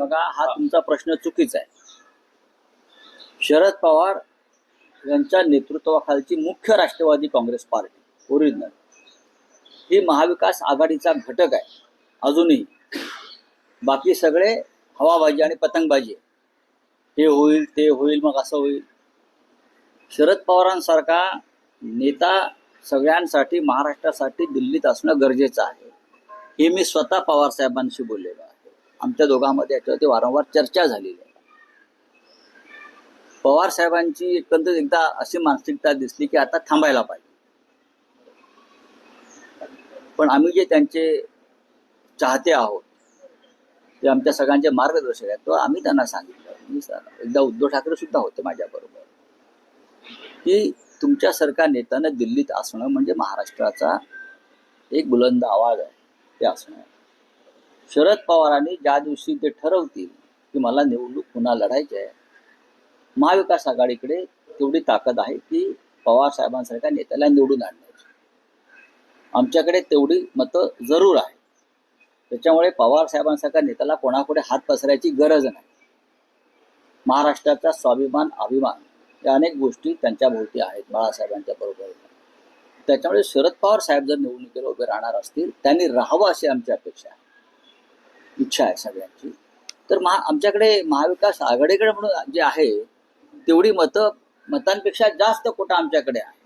बघा, हा तुमचा प्रश्न चुकीचा आहे. शरद पवार यांच्या नेतृत्वाखालची मुख्य राष्ट्रवादी काँग्रेस पार्टी ओरिजिनल ही महाविकास आघाडीचा घटक आहे. अजूनही बाकी सगळे हवाबाजी आणि पतंगबाजी, हे होईल ते होईल मग असं होईल. शरद पवारांसारखा नेता सगळ्यांसाठी महाराष्ट्रासाठी दिल्लीत असणं गरजेचं आहे. हे मी स्वतः पवार साहेबांशी बोललेलो आहे. आमच्या दोघांमध्ये याच्यावरती वारंवार चर्चा झालेली आहे. पवार साहेबांची एकंदरीत एकदा अशी मानसिकता दिसली की आता थांबायला पाहिजे. पण आम्ही जे त्यांचे चाहते आहोत, ते आमच्या सगळ्यांचे मार्गदर्शक आहेत, तो आम्ही त्यांना सांगितलं. एकदा उद्धव ठाकरे सुद्धा होते माझ्याबरोबर, की तुमच्यासारख्या नेत्यानं दिल्लीत असणं म्हणजे महाराष्ट्राचा एक बुलंद आवाज आहे, ते असणं. शरद पवारांनी ज्या दिवशी ते ठरवतील की मला निवडणूक पुन्हा लढायची आहे, महाविकास आघाडीकडे तेवढी ताकद आहे की पवार साहेबांसारख्या नेत्याला निवडून आणण्याची. आमच्याकडे तेवढी मतं जरूर आहे. त्याच्यामुळे पवार साहेबांसारख्या नेत्याला कोणापुढे हात पसरायची गरज नाही. महाराष्ट्राचा स्वाभिमान, अभिमान या अनेक गोष्टी त्यांच्या भोवती आहेत, बाळासाहेबांच्या बरोबर. त्याच्यामुळे शरद पवार साहेब जर निवडणुकीला उभे राहणार असतील, त्यांनी राहावं अशी आमची अपेक्षा आहे, इच्छा आहे सगळ्यांची. तर आमच्याकडे महाविकास आघाडीकडे म्हणून जे आहे तेवढी मतांपेक्षा जास्त कोटा आमच्याकडे आहे.